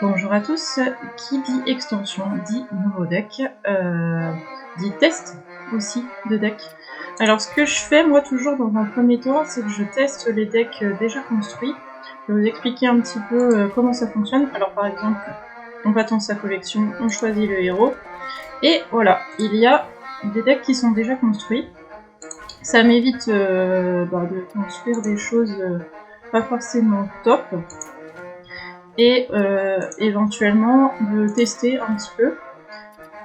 Bonjour à tous, qui dit extension dit nouveau deck, dit test aussi de deck. Alors ce que je fais moi toujours dans un premier temps, c'est que je teste les decks déjà construits. Je vais vous expliquer un petit peu comment ça fonctionne. Alors par exemple, on va dans sa collection, on choisit le héros, et voilà, il y a des decks qui sont déjà construits. Ça m'évite de construire des choses pas forcément top. Et éventuellement de tester un petit peu.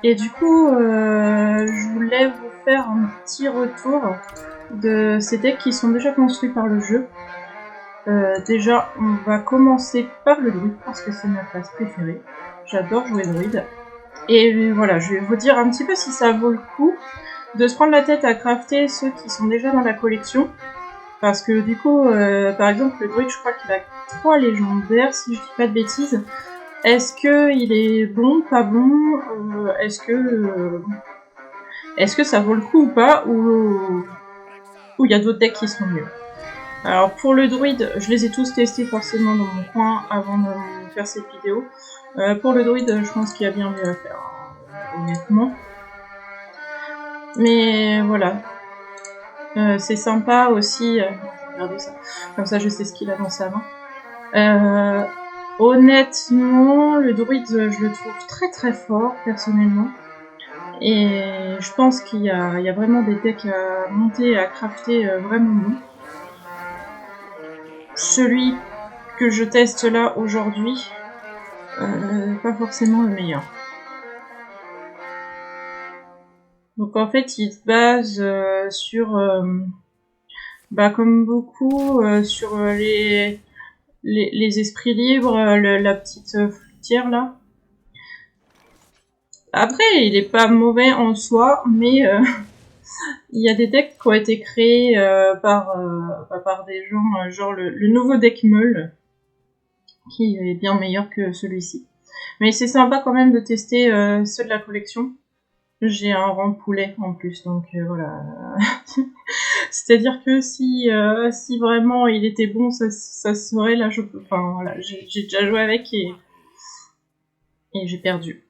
Et du coup, je voulais vous faire un petit retour de ces decks qui sont déjà construits par le jeu. Déjà, on va commencer par le druide, parce que c'est ma classe préférée. J'adore jouer druide. Et voilà, je vais vous dire un petit peu si ça vaut le coup de se prendre la tête à crafter ceux qui sont déjà dans la collection. Parce que du coup, par exemple, le druide, je crois qu'il a 3 légendaires, si je dis pas de bêtises. Est-ce qu'il est bon, pas bon, est-ce que ça vaut le coup ou pas, ou il y a d'autres decks qui sont mieux. Alors pour le druide, je les ai tous testés forcément dans mon coin avant de faire cette vidéo. Pour le druide, je pense qu'il y a bien mieux à faire, honnêtement. Mais voilà. C'est sympa aussi, regardez ça, comme ça je sais ce qu'il a dans sa main. Honnêtement, le druide, je le trouve très très fort, personnellement. Et je pense qu'il y a vraiment des decks à monter, à crafter vraiment bons. Celui que je teste là aujourd'hui, pas forcément le meilleur. Donc en fait, il se base sur, comme beaucoup, sur les esprits libres, la petite fruitière là. Après, il est pas mauvais en soi, mais il y a des decks qui ont été créés par des gens, genre le nouveau deck Meul, qui est bien meilleur que celui-ci. Mais c'est sympa quand même de tester ceux de la collection. J'ai un rang poulet en plus, donc voilà. C'est-à-dire que si vraiment il était bon, ça serait là. Enfin voilà, j'ai déjà joué avec et j'ai perdu.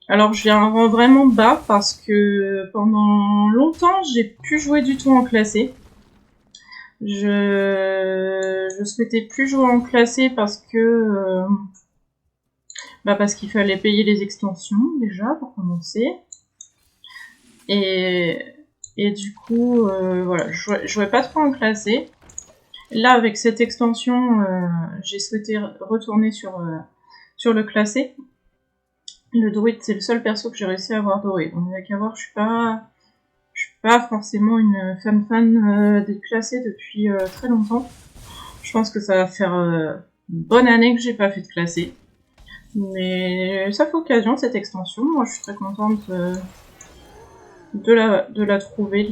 Alors j'ai un rang vraiment bas parce que pendant longtemps j'ai plus joué du tout en classé. Je souhaitais plus jouer en classé parce que parce qu'il fallait payer les extensions déjà pour commencer. Et du coup, voilà, je jouais pas trop en classé. Là, avec cette extension, j'ai souhaité retourner sur le classé. Le druide, c'est le seul perso que j'ai réussi à avoir doré. On a qu'à voir, je suis pas forcément une fan des classés depuis très longtemps. Je pense que ça va faire une bonne année que j'ai pas fait de classé. Mais ça fait occasion cette extension. Moi, je suis très contente de la trouver,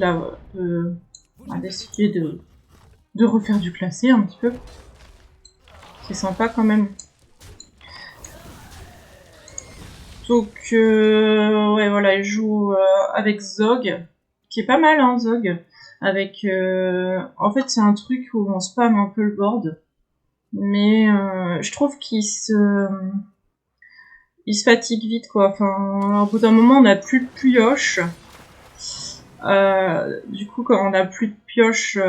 d'essayer de refaire du classé un petit peu. C'est sympa quand même. Donc, ouais, voilà, il joue avec Zog, qui est pas mal, hein, Zog. Avec, en fait, c'est un truc où on spam un peu le board. Mais je trouve qu'il se fatigue vite, quoi. Enfin, au bout d'un moment, on n'a plus de pioche. Du coup, quand on n'a plus de pioche, du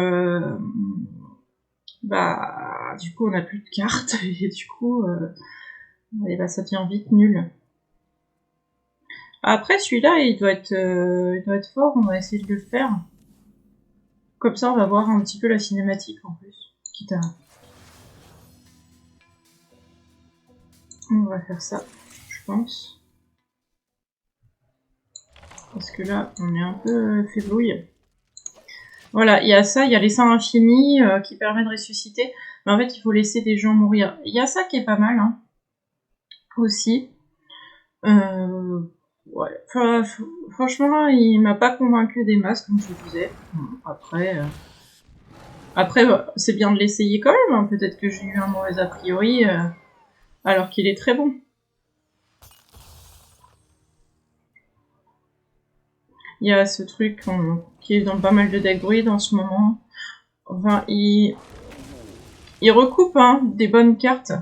coup, on n'a plus de cartes. Et du coup, ça devient vite nul. Après, celui-là, il doit être fort. On va essayer de le faire. Comme ça, on va voir un petit peu la cinématique, en plus. Quitte à... On va faire ça, je pense. Parce que là, on est un peu faiblouille. Voilà, il y a ça, il y a l'essaim infini qui permet de ressusciter. Mais en fait, il faut laisser des gens mourir. Il y a ça qui est pas mal, hein. Aussi. Ouais. Franchement, il m'a pas convaincu des masses, comme je vous disais. Après, c'est bien de l'essayer quand même. Hein. Peut-être que j'ai eu un mauvais a priori, alors qu'il est très bon. Il y a ce truc qui est dans pas mal de deck druides en ce moment. Enfin, il recoupe des bonnes cartes.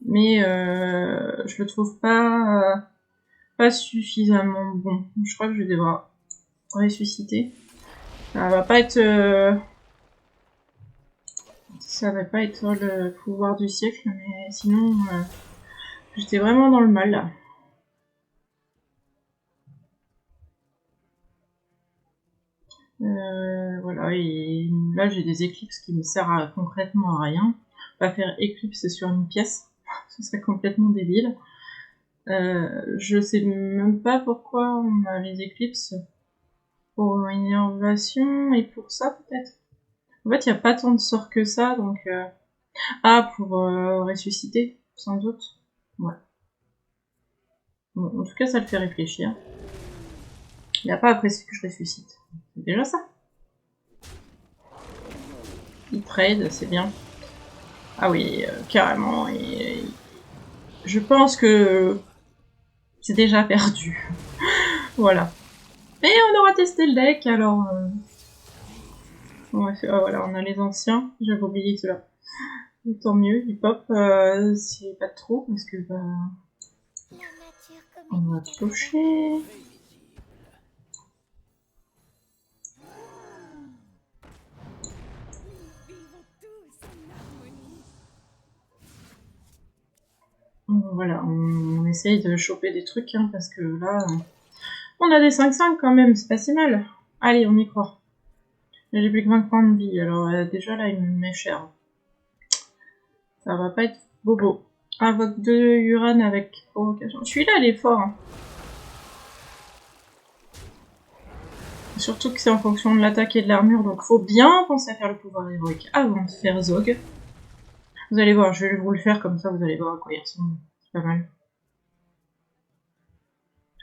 Mais je le trouve pas suffisamment bon. Je crois que je vais devoir ressusciter. Ça va pas être le pouvoir du siècle, mais sinon j'étais vraiment dans le mal là. Voilà, et là j'ai des éclipses qui me servent concrètement à rien. Pas faire éclipse sur une pièce, ce serait complètement débile. Je sais même pas pourquoi on a les éclipses. Pour une innovation et pour ça peut-être. En fait, il n'y a pas tant de sorts que ça, donc... Ah, pour ressusciter, sans doute. Ouais. Bon, en tout cas, ça le fait réfléchir. Il n'a pas apprécié que je ressuscite. C'est déjà ça. Il trade, c'est bien. Ah oui, carrément. Et je pense que c'est déjà perdu. Voilà. Et on aura testé le deck, alors... voilà, on a les anciens. J'avais oublié ceux-là. Tant mieux, du pop, c'est pas trop, parce que bah... On va piocher. Voilà, on essaye de choper des trucs, hein, parce que là, on a des 5-5 quand même, c'est pas si mal. Allez, on y croit. J'ai plus que 20 points de vie, alors déjà là, il me met cher. Ça va pas être bobo. Invoque 2 Uran avec provocation. Celui-là, il est fort. Hein. Surtout que c'est en fonction de l'attaque et de l'armure, donc faut bien penser à faire le pouvoir héroïque avant de faire Zog. Vous allez voir, je vais vous le faire comme ça, vous allez voir à quoi il ressemble. C'est pas mal.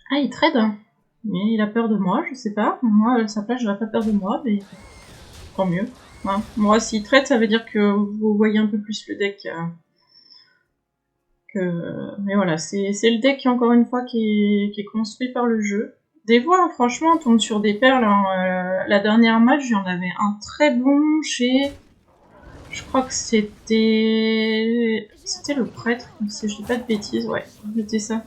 Ah, il trade hein. Mais il a peur de moi, je sais pas. Moi, à sa place, j'aurais pas peur de moi, mais tant mieux. Hein. Moi, s'il trade, ça veut dire que vous voyez un peu plus le deck. Mais voilà, c'est le deck, encore une fois, qui est construit par le jeu. Des fois, franchement, on tombe sur des perles. Hein. La dernière match, j'en avais un très bon chez... Je crois que c'était le prêtre, si je dis pas de bêtises, ouais, c'était ça.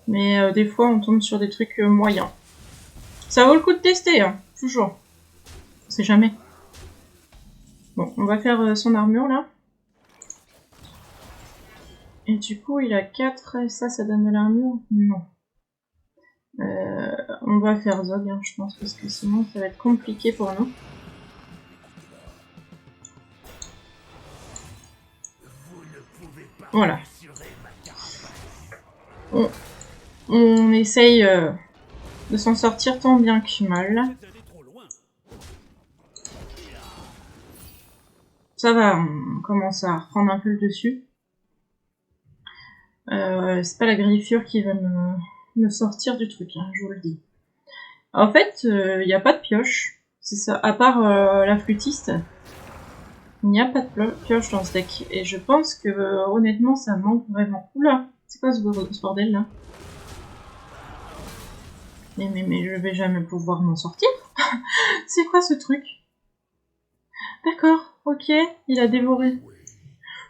Mais des fois, on tombe sur des trucs moyens. Ça vaut le coup de tester, hein, toujours. On sait jamais. Bon, on va faire son armure, là. Et du coup, il a 4, et ça donne de l'armure? Non. On va faire Zog, hein, je pense, parce que sinon, ça va être compliqué pour nous. Voilà. On essaye de s'en sortir tant bien que mal. Ça va, on commence à reprendre un peu le dessus. C'est pas la griffure qui va me sortir du truc, hein, je vous le dis. En fait, il n'y a pas de pioche. C'est ça, à part la flûtiste. Il n'y a pas de pioche dans ce deck. Et je pense que, honnêtement, ça manque vraiment. Oula, c'est quoi ce bordel là? Mais je vais jamais pouvoir m'en sortir. C'est quoi ce truc? D'accord, ok, il a dévoré.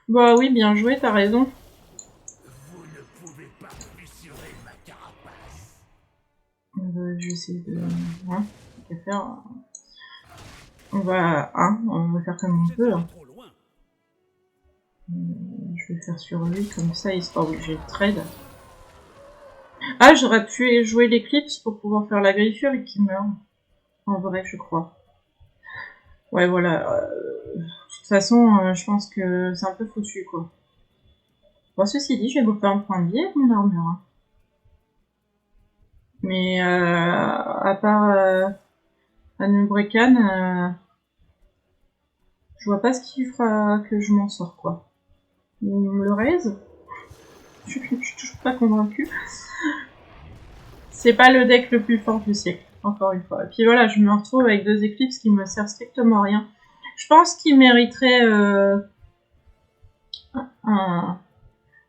Bah oui, bien joué, t'as raison. J'essaie de... Hein, qu'à faire. On va faire comme on peut. Hein. Je vais faire sur lui, comme ça il sera obligé de trade. Ah, j'aurais pu jouer l'éclipse pour pouvoir faire la griffure et qu'il meurt. En vrai, je crois. Ouais, voilà. De toute façon, je pense que c'est un peu foutu, quoi. Bon, ceci dit, je vais vous faire un point de vie avec mon armure. Hein. Mais à part Anubrekan, je vois pas ce qui fera que je m'en sors, quoi. Le raise, je suis toujours pas convaincue. C'est pas le deck le plus fort du siècle, encore une fois. Et puis voilà, je me retrouve avec 2 éclipses qui me servent strictement à rien. Je pense qu'il mériterait de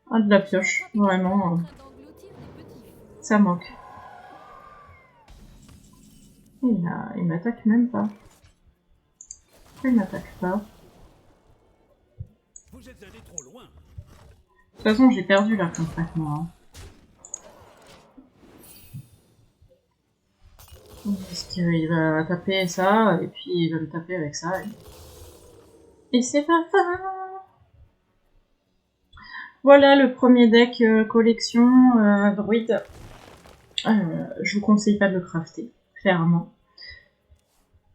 la pioche, vraiment. Ça manque. Il m'attaque même pas. Pourquoi il m'attaque pas? Vous êtes allé trop loin. toute façon, j'ai perdu là concrètement. Hein. Parce qu'il va taper ça, et puis il va le taper avec ça. Et c'est pas fin. Voilà le premier deck collection druide. Je vous conseille pas de le crafter, clairement.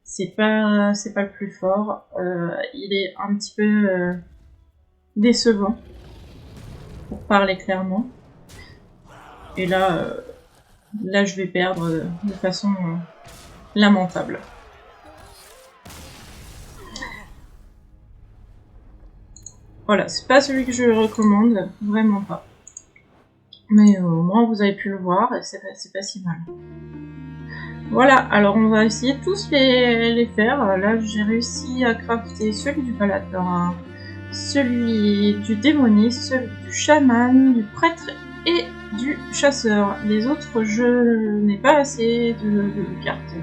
C'est pas le plus fort. Il est un petit peu décevant, pour parler clairement. Et là, je vais perdre de façon lamentable. Voilà, c'est pas celui que je recommande, vraiment pas. Mais au moins vous avez pu le voir et c'est pas si mal. Voilà, alors on va essayer tous les faire. Là j'ai réussi à crafter celui du paladin, celui du démoniste, celui du chaman, du prêtre et du chasseur. Les autres, je n'ai pas assez de cartes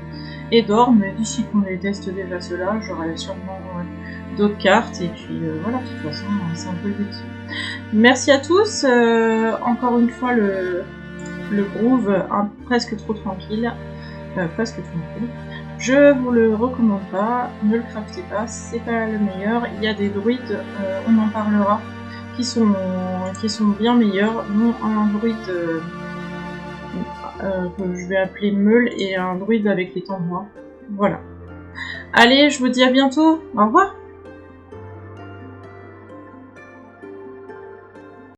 et d'or, mais d'ici qu'on les teste déjà ceux-là, j'aurai sûrement d'autres cartes, et puis voilà, de toute façon, c'est un peu le but. Merci à tous, encore une fois le groove presque trop tranquille, je vous le recommande pas, ne le craftez pas, c'est pas le meilleur. Il y a des druides, on en parlera, qui sont bien meilleurs, dont un druide que je vais appeler Meule et un druide avec les tambours. Voilà. Allez, je vous dis à bientôt, au revoir.